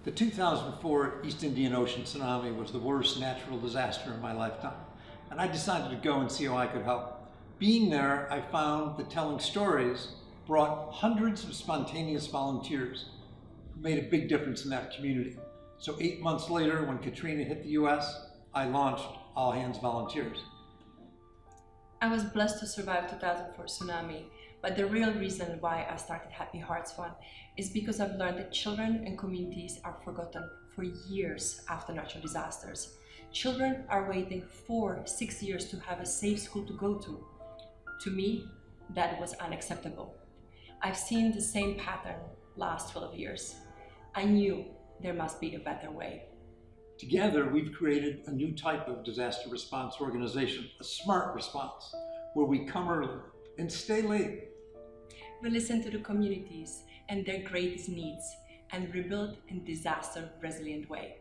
The 2004 East Indian Ocean tsunami was the worst natural disaster in my lifetime, and I decided to go and see how I could help. Being there, I found that telling stories brought hundreds of spontaneous volunteers who made a big difference in that community. So 8 months later, when Katrina hit the US, I launched All Hands Volunteers. I was blessed to survive 2004 tsunami, but the real reason why I started Happy Hearts Fund is because I've learned that children and communities are forgotten for years after natural disasters. Children are waiting 4-6 years to have a safe school to go to. To me, that was unacceptable. I've seen the same pattern last 12 years. I knew there must be a better way. Together, we've created a new type of disaster response organization, a smart response, where we come early and stay late. We listen to the communities and their greatest needs and rebuild in disaster-resilient way.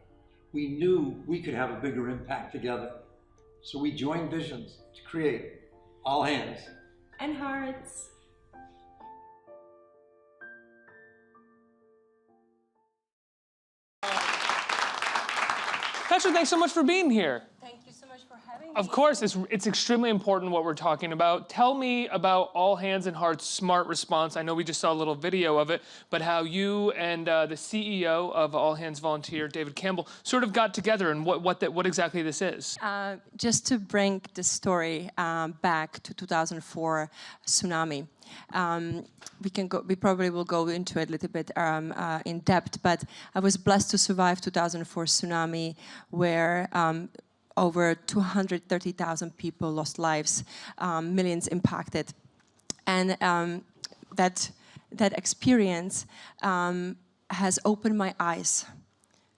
We knew we could have a bigger impact together. So we joined visions to create All Hands and Hearts. Petra, thanks so much for being here. Thank you so much for having me. Of course, it's extremely important what we're talking about. Tell me about All Hands and Hearts Smart Response. I know we just saw a little video of it, but how you and the CEO of All Hands Volunteer, David Campbell, sort of got together and what exactly this is. Just to bring the story back to 2004 tsunami. We probably will go into it a little bit in depth, but I was blessed to survive 2004 tsunami, where over 230,000 people lost lives, millions impacted, and that experience has opened my eyes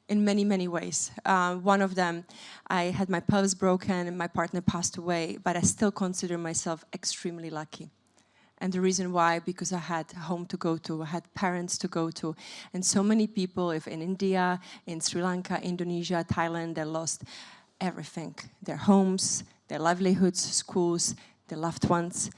in many, many ways. One of them, I had my pelvis broken and my partner passed away, but I still consider myself extremely lucky. And the reason why, because I had a home to go to, I had parents to go to. And so many people, if in India, in Sri Lanka, Indonesia, Thailand, they lost everything. Their homes, their livelihoods, schools, their loved ones.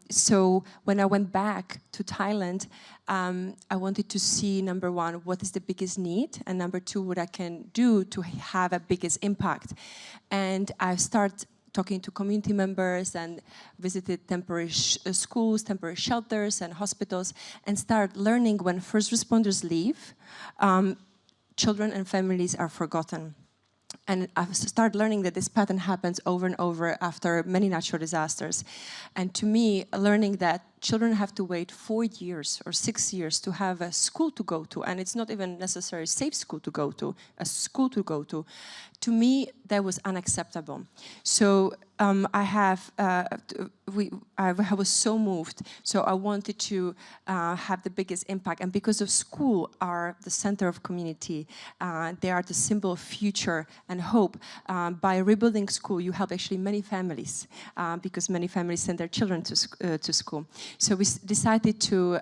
So when I went back to Thailand, I wanted to see, number one, what is the biggest need? And number two, what I can do to have a biggest impact. And I started talking to community members and visited temporary schools, temporary shelters and hospitals, and start learning when first responders leave, children and families are forgotten. And I've started learning that this pattern happens over and over after many natural disasters. And to me, learning that children have to wait 4 years or 6 years to have a school to go to, and it's not even necessarily a safe school to go to, a school to go to me, that was unacceptable. So I was so moved. So I wanted to have the biggest impact. And because of school are the center of community, they are the symbol of future and hope. By rebuilding school, you help actually many families, because many families send their children to school. So we decided to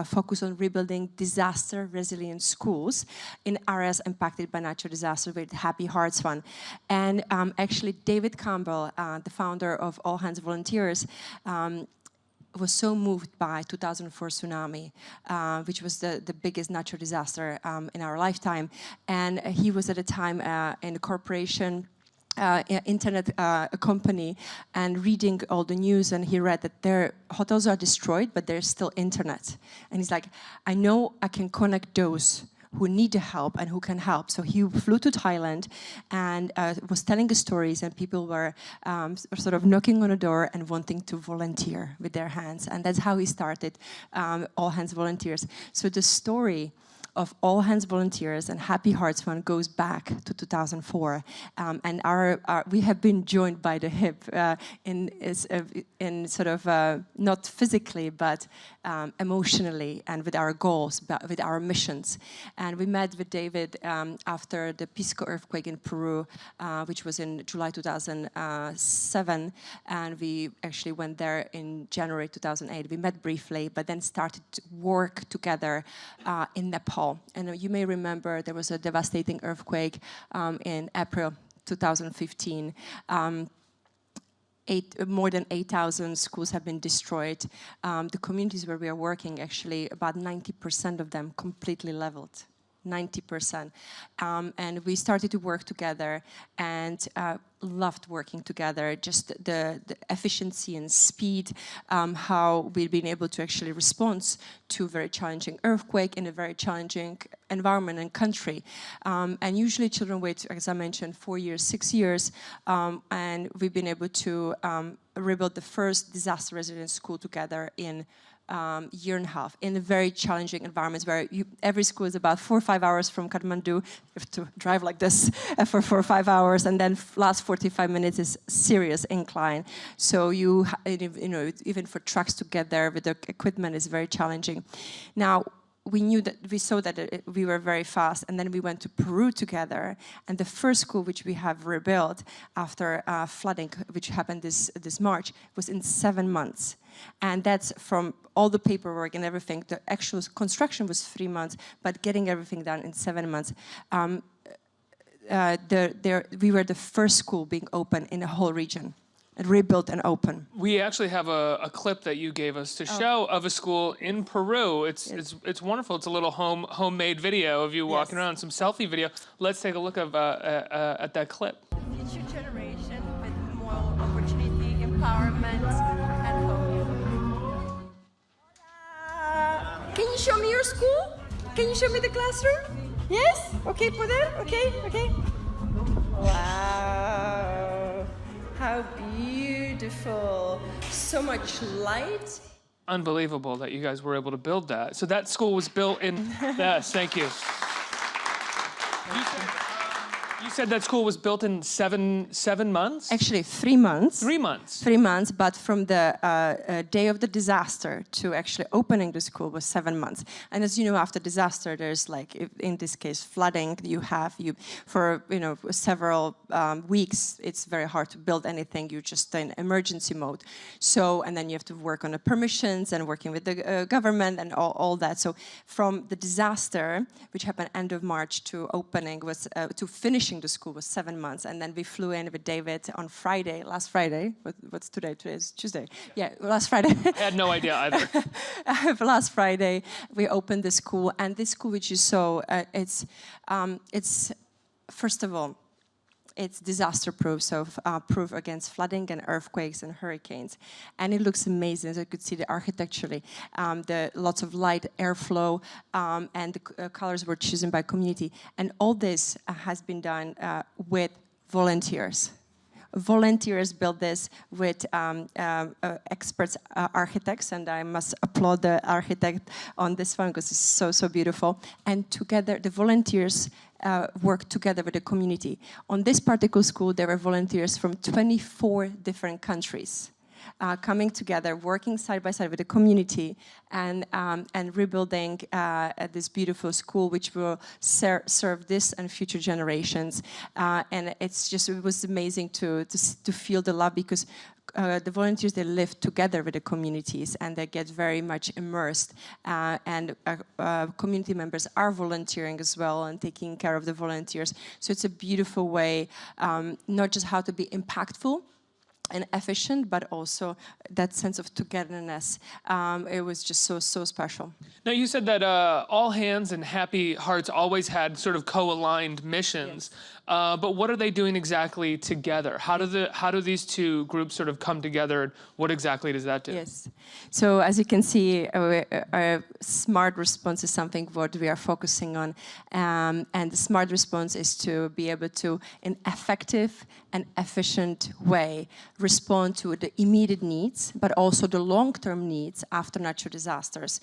focus on rebuilding disaster-resilient schools in areas impacted by natural disaster with Happy Hearts Fund. And actually, David Campbell, the founder of All Hands Volunteers, was so moved by 2004 tsunami, which was the biggest natural disaster in our lifetime. And he was at a time in a corporation, internet company, and reading all the news, and he read that their hotels are destroyed, but there's still internet. And he's like, I know I can connect those who need the help and who can help. So he flew to Thailand and was telling the stories, and people were sort of knocking on the door and wanting to volunteer with their hands. And that's how he started All Hands Volunteers. So the story of All Hands Volunteers and Happy Hearts Fund goes back to 2004, and we have been joined by the hip in sort of not physically but emotionally, and with our goals, but with our missions. And we met with David after the Pisco earthquake in Peru, which was in July 2007, and we actually went there in January 2008. We met briefly, but then started to work together in Nepal. And you may remember there was a devastating earthquake in April 2015. More than 8,000 schools have been destroyed. The communities where we are working, actually, about 90% of them completely leveled. 90%. And we started to work together and loved working together, just the efficiency and speed, how we've been able to actually respond to very challenging earthquake in a very challenging environment and country. And usually children wait, as I mentioned, 4 years, 6 years, and we've been able to rebuild the first disaster resilient school together in year and a half in a very challenging environments where every school is about 4 or 5 hours from Kathmandu. You have to drive like this for 4 or 5 hours, and then last 45 minutes is serious incline. So you know, even for trucks to get there with the equipment is very challenging. Now, we saw that we were very fast, and then we went to Peru together, and the first school which we have rebuilt after flooding, which happened this March, was in 7 months. And that's from all the paperwork and everything. The actual construction was 3 months, but getting everything done in 7 months. We were the first school being open in the whole region. Rebuilt and open. We actually have a clip that you gave us to show of a school in Peru. It's wonderful. It's a little homemade video of you walking around, some selfie video. Let's take a look at that clip. Future generation with more opportunity, empowerment, and hope. Can you show me your school? Can you show me the classroom? Yes? Okay, poder? Okay. Wow. How beautiful. So much light. Unbelievable that you guys were able to build that. So that school was built in, yes, thank you. You said that school was built in seven months? Actually, 3 months. 3 months. 3 months, but from the day of the disaster to actually opening the school was 7 months. And as you know, after disaster, there's like, in this case, flooding. For several weeks, it's very hard to build anything. You're just in emergency mode. So, and then you have to work on the permissions and working with the government and all that. So, from the disaster, which happened end of March, to opening was to finishing the school was 7 months, and then we flew in with David on Friday, last Friday. What's today? Today is Tuesday. Yeah, last Friday. I had no idea either. Last Friday, we opened the school, and this school which you saw, it's first of all, it's disaster-proof, so proof against flooding and earthquakes and hurricanes. And it looks amazing, as you could see, architecturally. Lots of light, airflow, and the colors were chosen by community. And all this has been done with volunteers. Volunteers built this with experts, architects, and I must applaud the architect on this one because it's so beautiful. And together, the volunteers work together with the community. On this particular school, there were volunteers from 24 different countries. Coming together, working side by side with the community, and rebuilding this beautiful school, which will serve this and future generations. And it was amazing to feel the love, because the volunteers, they live together with the communities and they get very much immersed. And community members are volunteering as well and taking care of the volunteers. So it's a beautiful way, not just how to be impactful and efficient, but also that sense of togetherness. It was just so special. Now, you said that All Hands and Happy Hearts always had sort of co-aligned missions, yes. But what are they doing exactly together? How do these two groups sort of come together? What exactly does that do? Yes. So as you can see, our smart response is something what we are focusing on, and the smart response is to be able to, in effective and efficient way, respond to the immediate needs, but also the long-term needs after natural disasters,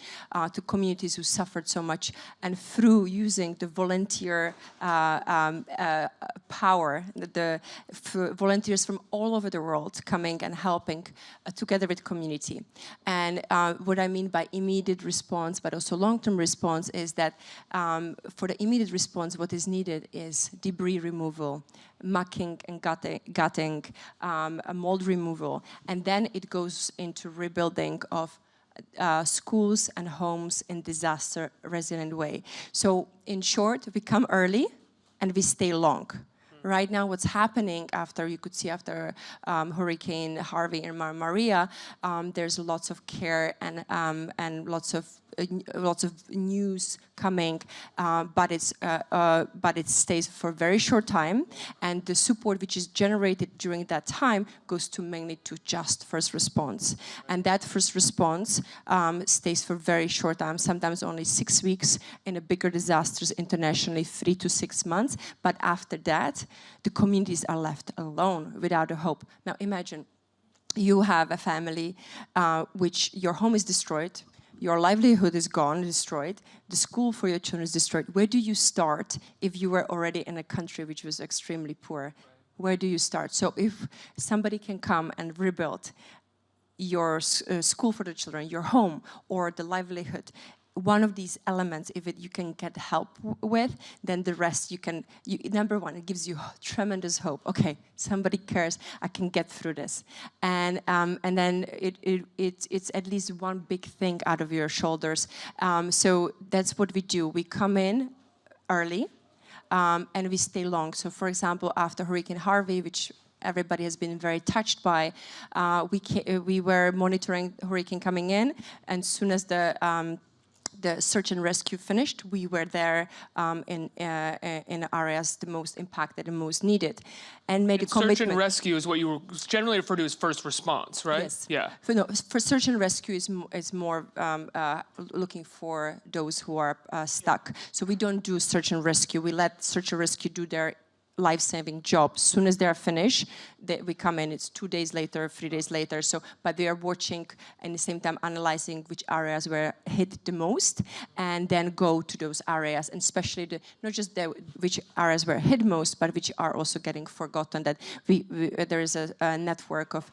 to communities who suffered so much, and through using the volunteer power, the volunteers from all over the world coming and helping together with community. And what I mean by immediate response, but also long-term response, is that for the immediate response, what is needed is debris removal, mucking and gutting, mold removal, and then it goes into rebuilding of schools and homes in disaster-resilient way. So, in short, we come early and we stay long. Right now, what's happening after Hurricane Harvey and Maria, there's lots of care and lots of lots of news coming, but it stays for a very short time, and the support which is generated during that time goes to mainly to just first response, and that first response stays for very short time, sometimes only 6 weeks, in a bigger disasters internationally 3 to 6 months, but after that the communities are left alone without a hope. Now imagine you have a family which your home is destroyed, your livelihood is gone, destroyed, the school for your children is destroyed. Where do you start if you were already in a country which was extremely poor? Where do you start? So if somebody can come and rebuild your school for the children, your home, or the livelihood, one of these elements, if you can get help with, then the rest number one, it gives you tremendous hope. Okay, somebody cares, I can get through this. And then it's at least one big thing out of your shoulders. So that's what we do. We come in early and we stay long. So for example, after Hurricane Harvey, which everybody has been very touched by, we were monitoring hurricane coming in, and as soon as the search and rescue finished, we were there in areas the most impacted and most needed, and made a commitment. Search and rescue is what you generally refer to as first response, right? Yes. Yeah. For search and rescue is more looking for those who are stuck. So we don't do search and rescue. We let search and rescue do their life-saving job. As soon as they are finished, we come in. It's 2 days later, 3 days later. So, but they are watching and at the same time analyzing which areas were hit the most, and then go to those areas, and especially not just which areas were hit most, but which are also getting forgotten. That there is a network of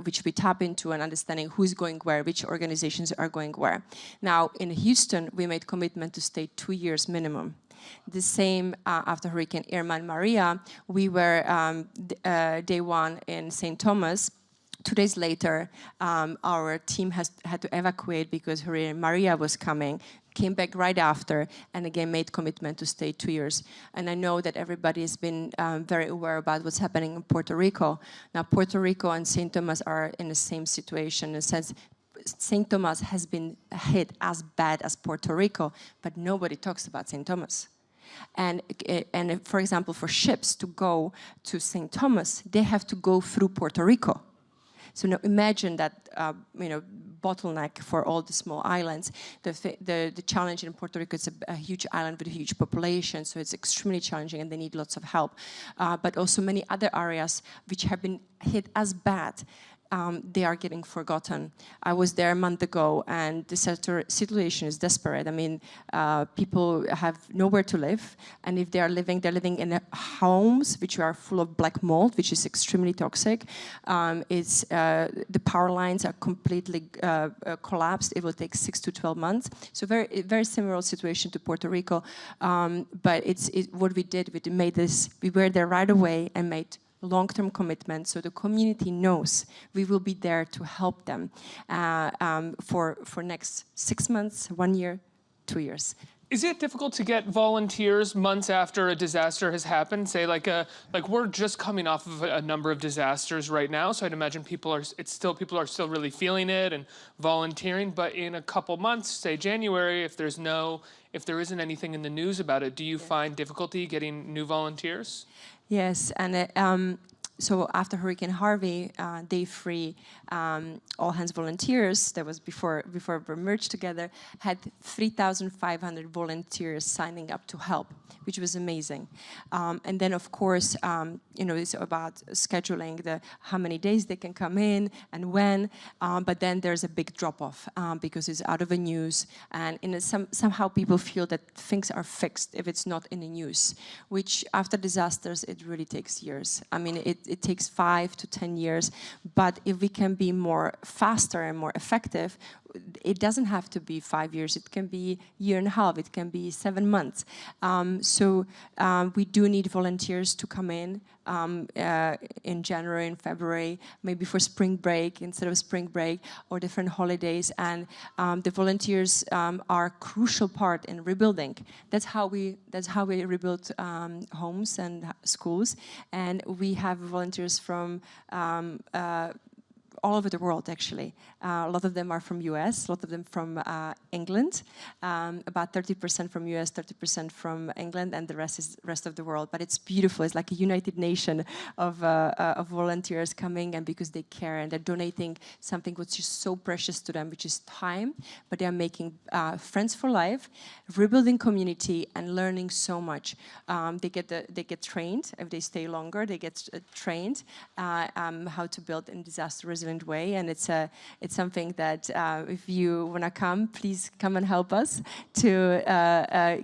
which we tap into and understanding who's going where, which organizations are going where. Now in Houston, we made commitment to stay 2 years minimum. The same after Hurricane Irma and Maria, we were day one in St. Thomas. 2 days later, our team had to evacuate because Hurricane Maria was coming, came back right after, and again made commitment to stay 2 years. And I know that everybody has been very aware about what's happening in Puerto Rico. Now Puerto Rico and St. Thomas are in the same situation in a sense. St. Thomas has been hit as bad as Puerto Rico, but nobody talks about St. Thomas. And for example, for ships to go to St. Thomas, they have to go through Puerto Rico. So now imagine that bottleneck for all the small islands. The challenge in Puerto Rico is a huge island with a huge population, so it's extremely challenging and they need lots of help. But also many other areas which have been hit as bad, they are getting forgotten. I was there a month ago, and the situation is desperate. I mean, people have nowhere to live, and if they're living in homes which are full of black mold, which is extremely toxic. The power lines are completely collapsed. It will take 6 to 12 months. So very similar situation to Puerto Rico. But what we did, we were there right away and made long-term commitment, so the community knows we will be there to help them for next 6 months, 1 year, 2 years. Is it difficult to get volunteers months after a disaster has happened? Say like we're just coming off of a number of disasters right now, so I'd imagine people are still really feeling it and volunteering. But in a couple months, say January, if there isn't anything in the news about it, do you find difficulty getting new volunteers? Yes, and so after Hurricane Harvey, Day 3, All Hands volunteers, that was before we merged together, had 3,500 volunteers signing up to help, which was amazing. And then of course, it's about scheduling how many days they can come in and when, but then there's a big drop-off because it's out of the news, and somehow people feel that things are fixed if it's not in the news, which after disasters, it really takes years. I mean, it takes 5 to 10 years, but if we can be more faster and more effective, it doesn't have to be 5 years. It can be 1.5 years. It can be 7 months. So we do need volunteers to come in January and February, maybe for spring break instead of spring break or different holidays. And the volunteers are a crucial part in rebuilding. That's how we rebuild homes and schools. And we have volunteers from all over the world, actually. A lot of them are from US, a lot of them from England, about 30% from US, 30% from England, and the rest is rest of the world. But it's beautiful. It's like a united nation of volunteers coming, and because they care and they're donating something which is so precious to them, which is time, but they're making friends for life, rebuilding community, and learning so much. They get trained. If they stay longer, they get trained how to build in disaster-resilient way, and it's something that if you want to come, please come and help us to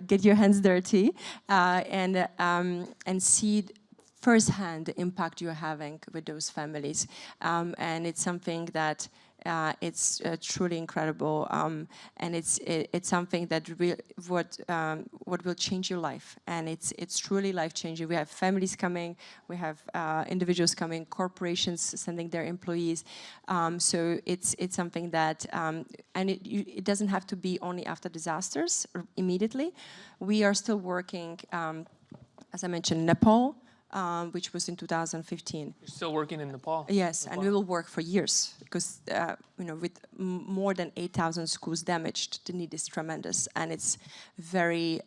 get your hands dirty and see firsthand the impact you're having with those families, and it's something that it's truly incredible, and it's something that what will change your life, and it's truly life-changing. We have families coming, we have individuals coming, corporations sending their employees, so it's something that and it doesn't have to be only after disasters or immediately. We are still working, as I mentioned, Nepal, which was in 2015. You're still working in Nepal? Yes, and we will work for years because, with more than 8,000 schools damaged, the need is tremendous, and it's very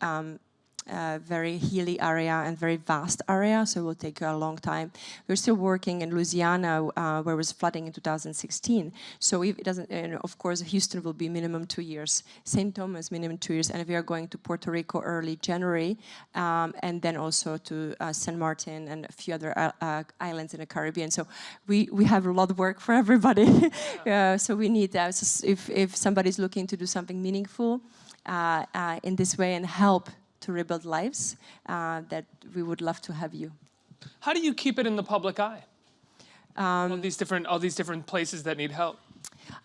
very hilly area and very vast area, so it will take a long time. We're still working in Louisiana, where it was flooding in 2016. So if it doesn't, of course, Houston will be minimum 2 years. St. Thomas, minimum 2 years, and we are going to Puerto Rico early January, and then also to San Martin and a few other islands in the Caribbean. So we have a lot of work for everybody. So we need that. So if somebody's looking to do something meaningful in this way and help to rebuild lives, that we would love to have you. How do you keep it in the public eye? All these different places that need help.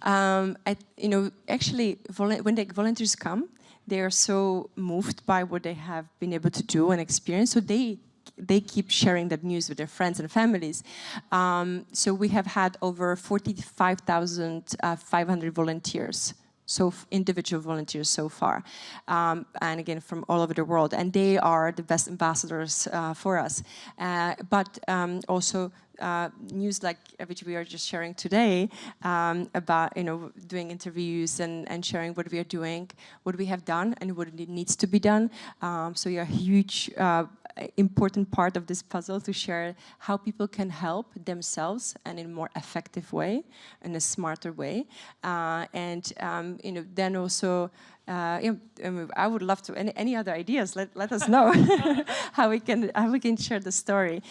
Actually, when the volunteers come, they are so moved by what they have been able to do and experience. So they keep sharing that news with their friends and families. So we have had over 45,500 volunteers. So individual volunteers so far, and again from all over the world, and they are the best ambassadors for us. But also news like which we are just sharing today, about doing interviews and sharing what we are doing, what we have done, and what needs to be done. So you're a huge important part of this puzzle to share how people can help themselves and in a more effective way, in a smarter way, and then also I would love to any other ideas. Let us know how we can share the story.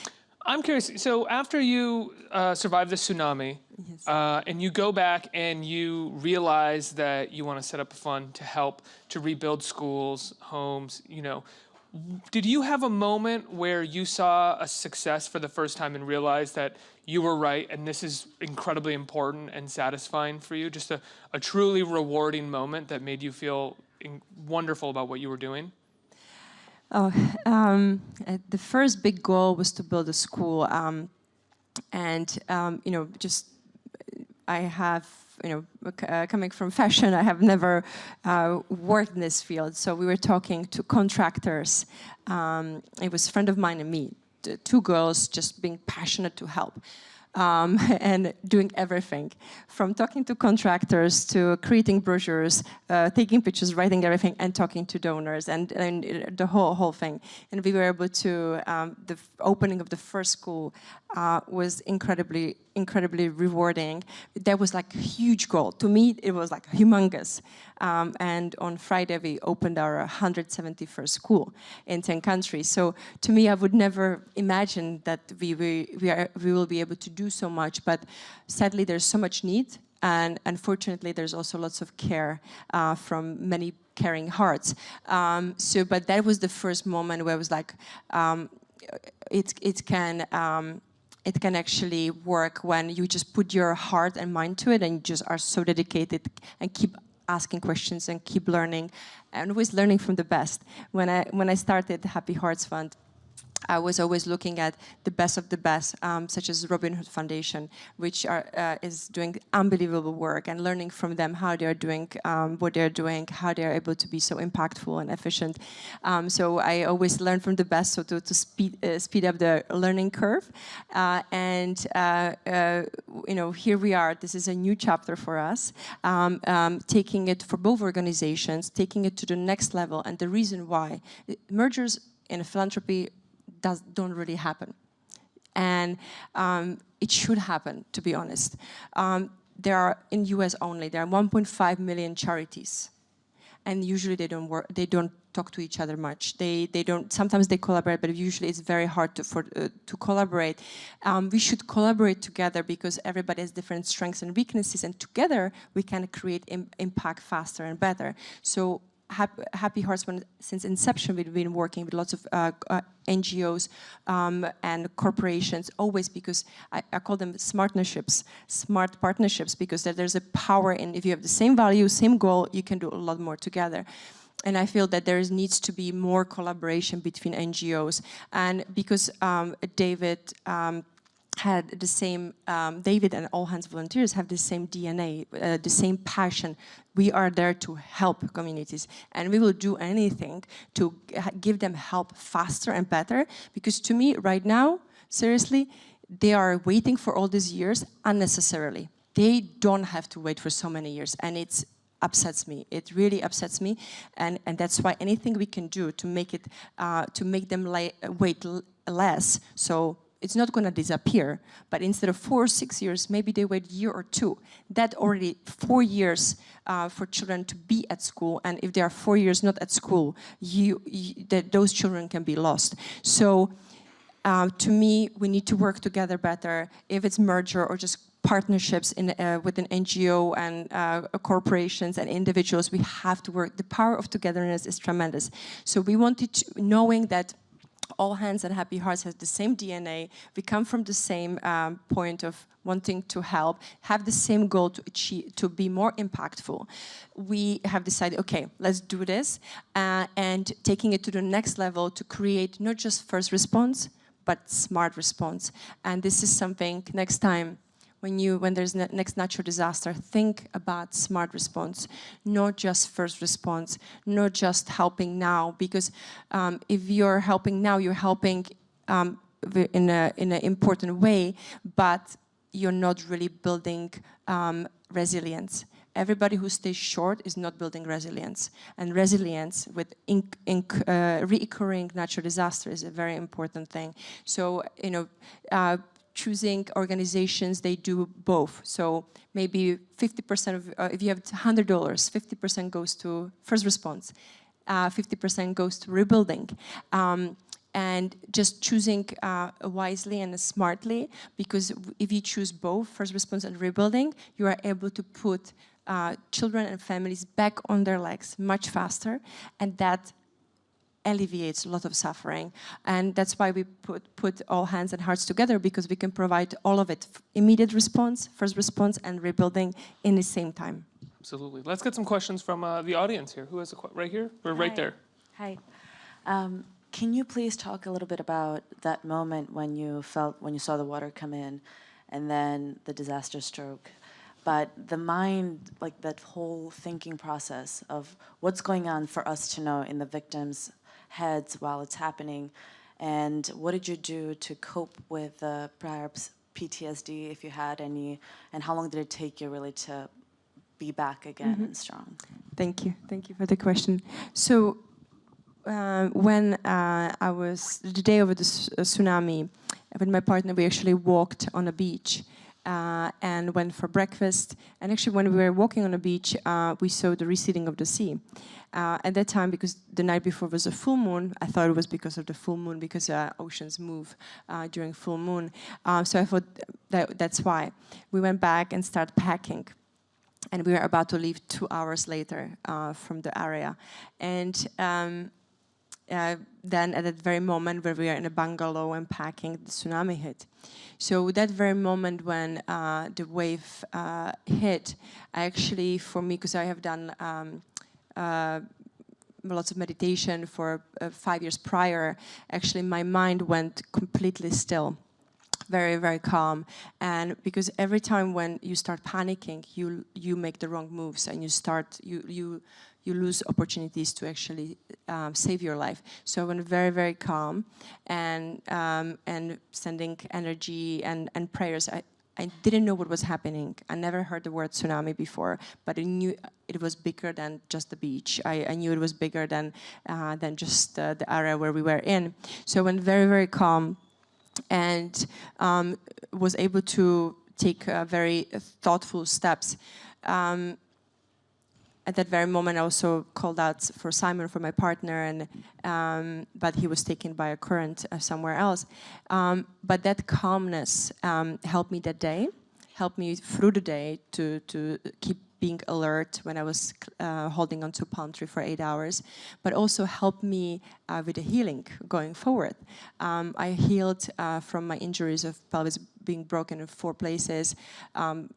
I'm curious. So after you survive the tsunami, Yes. And you go back and you realize that you want to set up a fund to help to rebuild schools, homes, did you have a moment where you saw a success for the first time and realized that you were right and this is incredibly important and satisfying for you? Just a truly rewarding moment that made you feel wonderful about what you were doing? Oh, the first big goal was to build a school, I have, coming from fashion, I have never worked in this field. So we were talking to contractors. It was a friend of mine and me, two girls just being passionate to help. And doing everything, from talking to contractors to creating brochures, taking pictures, writing everything, and talking to donors, and the whole thing. And we were able to, the opening of the first school was incredibly rewarding. That was like a huge goal. To me, it was like humongous. And on Friday, we opened our 171st school in 10 countries. So to me, I would never imagine that we will be able to do so much. But sadly, there's so much need. And unfortunately, there's also lots of care from many caring hearts. But that was the first moment where I was like, it can actually work when you just put your heart and mind to it and you just are so dedicated and keep asking questions and keep learning and always learning from the best. When I started the Happy Hearts Fund, I was always looking at the best of the best, such as Robin Hood Foundation, which is doing unbelievable work, and learning from them how they're doing what they're doing, how they're able to be so impactful and efficient. So I always learn from the best, so to speed up the learning curve. You know, here we are. This is a new chapter for us, taking it for both organizations, taking it to the next level. And the reason why mergers in philanthropy don't really happen, and it should happen, to be honest. There are, in US only, there are 1.5 million charities, and usually they don't work. They don't talk to each other much. They don't. Sometimes they collaborate, but usually it's very hard to collaborate. We should collaborate together because everybody has different strengths and weaknesses, and together we can create impact faster and better. So. Happy Hearts, since inception, we've been working with lots of NGOs and corporations, always because I call them smart partnerships, because there's a power in, if you have the same value, same goal, you can do a lot more together. And I feel that there needs to be more collaboration between NGOs. And because David had the same, David and All Hands Volunteers have the same DNA, the same passion. We are there to help communities, and we will do anything to give them help faster and better, because to me, right now, seriously, they are waiting for all these years unnecessarily. They don't have to wait for so many years, and it upsets me. It really upsets me, and that's why anything we can do to make it, to make them wait less, so it's not going to disappear, but instead of 4 or 6 years, maybe they wait a year or 2. That already 4 years for children to be at school, and if they are 4 years not at school, those children can be lost. So to me, we need to work together better. If it's merger or just partnerships with an NGO and corporations and individuals, we have to work. The power of togetherness is tremendous. So we wanted to, knowing that All Hands and Happy Hearts has the same DNA. We come from the same point of wanting to help, have the same goal to achieve, to be more impactful. We have decided, okay, let's do this, and taking it to the next level to create not just first response, but smart response. And this is something next time, when there's next natural disaster, think about smart response, not just first response, not just helping now, because if you're helping now, you're helping in an important way, but you're not really building resilience. Everybody who stays short is not building resilience, and resilience with recurring natural disaster is a very important thing. So, you know, choosing organizations, they do both. So maybe 50% of, if you have $100, 50% goes to first response, 50% goes to rebuilding. And just choosing wisely and smartly, because if you choose both, first response and rebuilding, you are able to put children and families back on their legs much faster, and that alleviates a lot of suffering. And that's why we put All Hands and Hearts together, because we can provide all of it, immediate response, first response, and rebuilding in the same time. Absolutely. Let's get some questions from the audience here. Who has a question? Right here? Or right there? Hi. Can you please talk a little bit about that moment when you saw the water come in and then the disaster stroke? But the mind, like that whole thinking process of what's going on for us to know in the victims' heads while it's happening, and what did you do to cope with perhaps PTSD, if you had any, and how long did it take you really to be back again and strong? Thank you for the question. So when the day of the tsunami, with my partner, we actually walked on a beach and went for breakfast. And actually, when we were walking on the beach, we saw the receding of the sea. At that time, because the night before was a full moon, I thought it was because of the full moon, because oceans move during full moon. So I thought that's why. We went back and started packing. And we were about to leave 2 hours later from the area. And then at that very moment where we are in a bungalow and packing, the tsunami hit. So that very moment when the wave hit, I actually, for me, because I have done lots of meditation for 5 years prior, actually my mind went completely still. Very, very calm. And because every time when you start panicking, you make the wrong moves, and you lose opportunities to actually save your life. So I went very, very calm, and sending energy and prayers. I didn't know what was happening. I never heard the word tsunami before, but I knew it was bigger than just the beach. I knew it was bigger than just the area where we were in. So I went very, very calm, and was able to take very thoughtful steps. At that very moment, I also called out for Simon, for my partner, and but he was taken by a current somewhere else. But that calmness helped me that day, helped me through the day to keep being alert when I was holding onto palm tree for 8 hours, but also helped me with the healing going forward. I healed from my injuries of pelvis being broken in 4 places,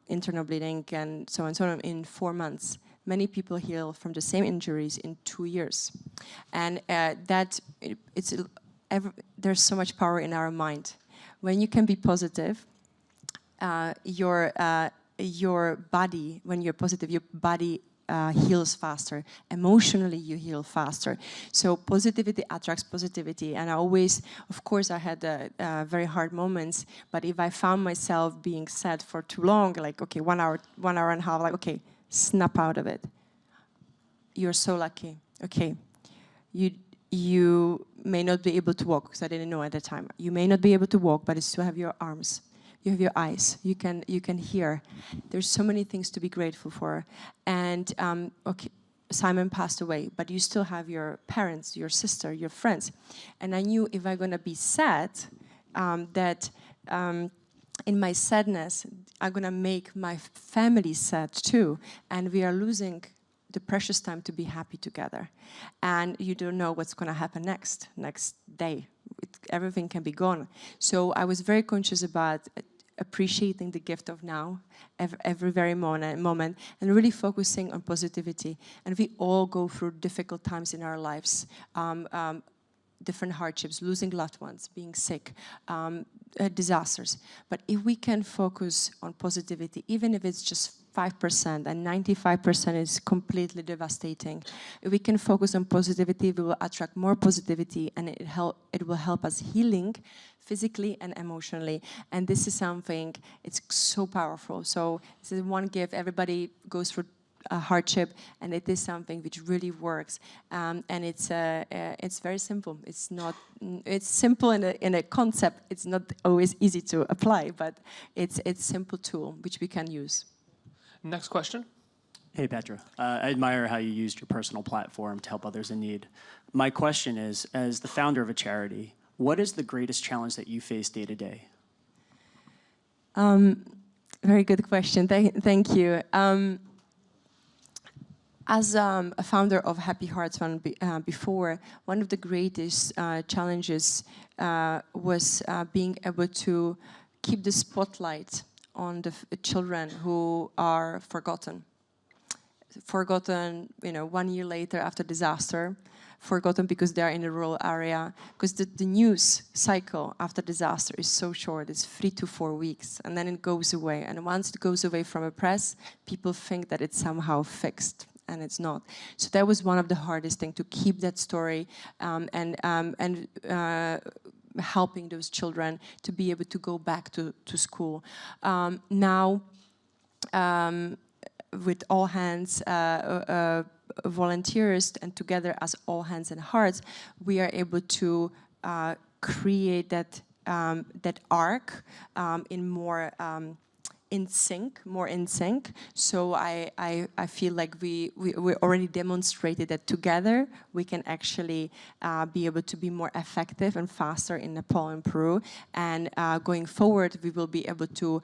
internal bleeding, and so on in 4 months. Many people heal from the same injuries in 2 years. And there's so much power in our mind. When you can be positive, your body, when you're positive, your body heals faster. Emotionally, you heal faster. So positivity attracts positivity. And I always, of course, I had very hard moments, but if I found myself being sad for too long, like, okay, 1 hour and a half, like, okay, snap out of it. You're so lucky. Okay, you may not be able to walk, because I didn't know at the time. You may not be able to walk, but you still have your arms. You have your eyes. You can hear. There's so many things to be grateful for. And okay, Simon passed away, but you still have your parents, your sister, your friends. And I knew if I'm gonna be sad, that in my sadness, I'm gonna make my family sad too, and we are losing the precious time to be happy together. And you don't know what's gonna happen next day. Everything can be gone. So I was very conscious about appreciating the gift of now, every very moment, and really focusing on positivity. And we all go through difficult times in our lives. Different hardships, losing loved ones, being sick, disasters. But if we can focus on positivity, even if it's just 5% and 95% is completely devastating, if we can focus on positivity, we will attract more positivity, and it will help us healing physically and emotionally. And this is something, it's so powerful. So this is one gift. Everybody goes through a hardship, and it is something which really works, and it's very simple. It's simple in a concept. It's not always easy to apply, but it's a simple tool which we can use. Next question. Hey, Petra. I admire how you used your personal platform to help others in need. My question is, as the founder of a charity, what is the greatest challenge that you face day to day? Very good question. Thank you. As a founder of Happy Hearts Fund before, one of the greatest challenges was being able to keep the spotlight on the children who are forgotten. Forgotten, 1 year later after disaster, forgotten because they are in a rural area, because the news cycle after disaster is so short. It's 3 to 4 weeks, and then it goes away. And once it goes away from a press, people think that it's somehow fixed. And it's not. So that was one of the hardest things, to keep that story and helping those children to be able to go back to school. Now, with All Hands volunteers, and together as All Hands and Hearts, we are able to create that arc in more more in sync. So I feel like we already demonstrated that together we can actually be able to be more effective and faster in Nepal and Peru. And going forward, we will be able to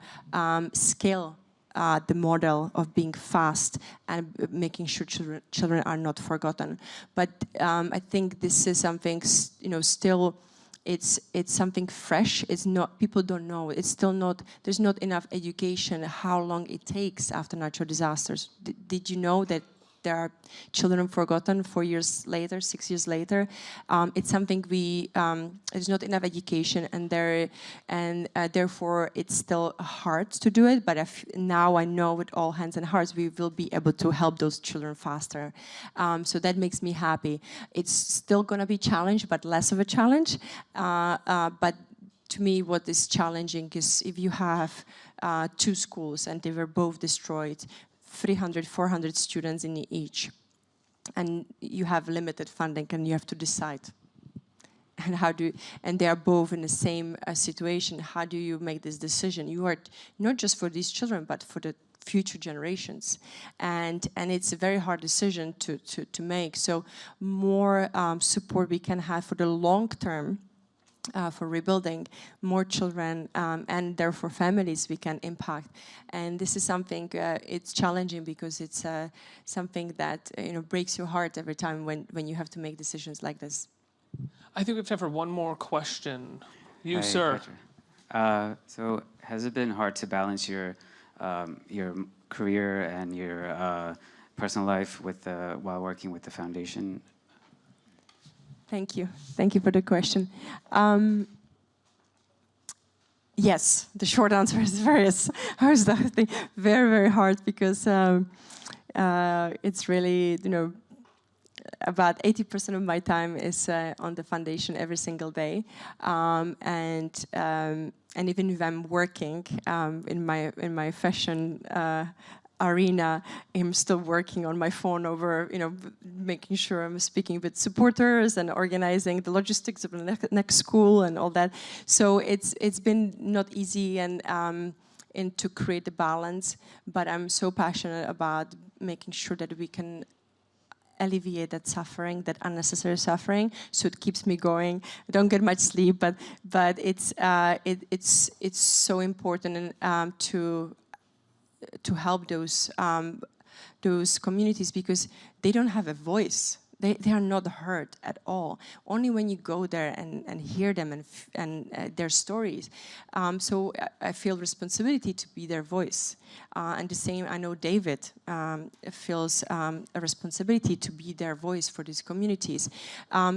scale the model of being fast and making sure children are not forgotten. But I think this is something, still. It's something fresh. It's not, people don't know. It's still not, there's not enough education how long it takes after natural disasters. Did you know that there are children forgotten 4 years later, 6 years later. It's something there's not enough education, and therefore it's still hard to do it. But now I know with All Hands and Hearts we will be able to help those children faster. So that makes me happy. It's still going to be a challenge, but less of a challenge. But to me, what is challenging is if you have 2 schools and they were both destroyed, 300, 400 students in each, and you have limited funding, and you have to decide. And they are both in the same situation. How do you make this decision? You are not just for these children, but for the future generations, and it's a very hard decision to make. So more support we can have for the long term. For rebuilding, more children and therefore families we can impact. And this is something, it's challenging because it's something that breaks your heart every time when you have to make decisions like this. I think we have time for one more question. You, Hi, sir. Petra. So has it been hard to balance your career and your personal life with while working with the foundation? Thank you. Thank you for the question. Yes, the short answer is very, very hard because it's really, about 80% of my time is on the foundation every single day, and even if I'm working in my fashion arena, I'm still working on my phone over, making sure I'm speaking with supporters and organizing the logistics of the next school and all that. So it's been not easy and to create the balance, but I'm so passionate about making sure that we can alleviate that suffering, that unnecessary suffering, so it keeps me going. I don't get much sleep, but it's so important and to help those communities, because they don't have a voice. They are not heard at all. Only when you go there and hear them and their stories. So I feel responsibility to be their voice. And the same, I know David feels a responsibility to be their voice for these communities.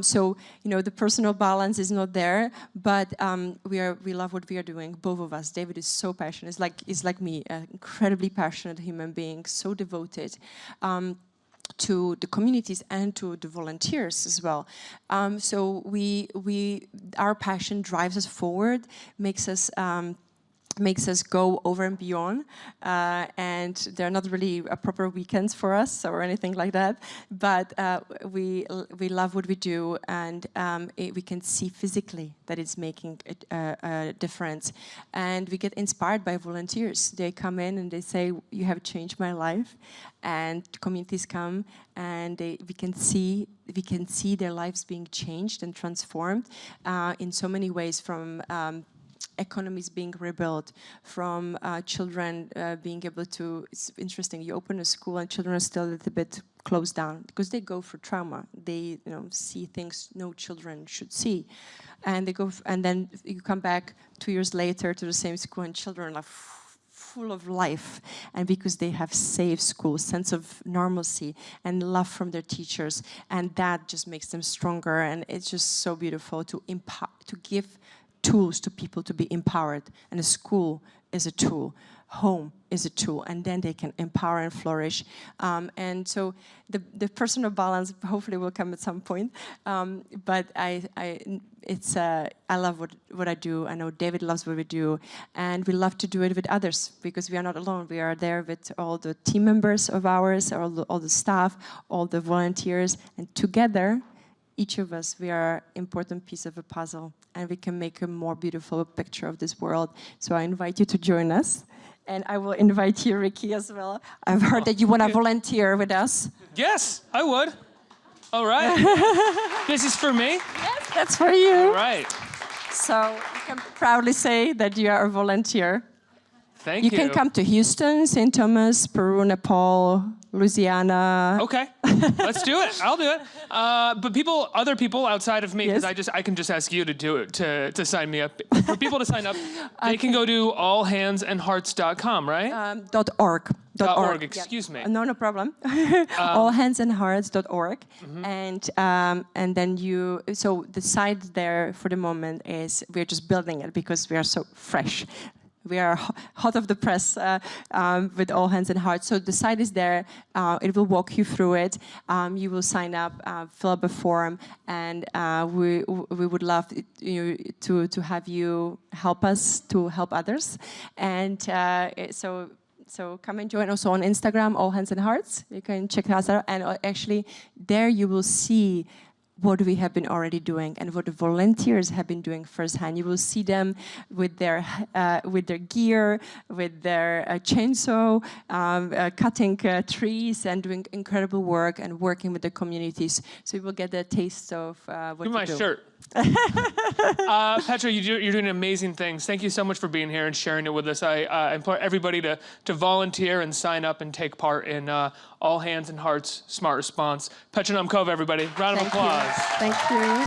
So the personal balance is not there, but we love what we are doing, both of us. David is so passionate. He's like me, an incredibly passionate human being, so devoted. To the communities and to the volunteers as well. So our passion drives us forward, makes us go over and beyond, and they're not really proper weekends for us or anything like that, but we love what we do, and we can see physically that it's making a difference, and we get inspired by volunteers. They come in and they say, "You have changed my life," and communities come and we can see their lives being changed and transformed in so many ways, from economies being rebuilt, from children being able to, it's interesting, you open a school and children are still a little bit closed down because they go for trauma. They see things no children should see. And they go, and then you come back 2 years later to the same school and children are full of life, and because they have safe school, sense of normalcy and love from their teachers, and that just makes them stronger. And it's just so beautiful to give tools to people to be empowered, and a school is a tool, home is a tool, and then they can empower and flourish. And so the personal balance hopefully will come at some point. But I love what I do. I know David loves what we do, and we love to do it with others because we are not alone. We are there with all the team members of ours, all the staff, all the volunteers, and together, each of us, we are an important piece of a puzzle, and we can make a more beautiful picture of this world. So I invite you to join us, and I will invite you, Ricky, as well. I've heard that you want to volunteer with us. Yes, I would. All right. This is for me? Yes, that's for you. All right. So you can proudly say that you are a volunteer. Thank You you. can come to Houston, St. Thomas, Peru, Nepal, Louisiana. Okay, let's do it. I'll do it. But other people outside of me, because Yes. I can just ask you to do it, to sign me up. For people to sign up, they can go to allhandsandhearts.com, right? .org. .org, excuse me. No, no problem. Allhandsandhearts.org. And then so the site there for the moment is, we're just building it because we are so fresh. We are hot off the press with All Hands and Hearts. So the site is there. It will walk you through it. You will sign up, fill up a form, and we would love to have you help us to help others. And so come and join us on Instagram, All Hands and Hearts. You can check us out, and actually there you will see what we have been already doing and what the volunteers have been doing firsthand. You will see them with their gear, with their chainsaw, cutting trees and doing incredible work and working with the communities. So you will get a taste of what Do my to do. shirt. Petra, you're doing amazing things. Thank you so much for being here and sharing it with us. I implore everybody to volunteer and sign up and take part in All Hands and Hearts Smart Response. Petra Nemcova, everybody. Round of applause. Thank you.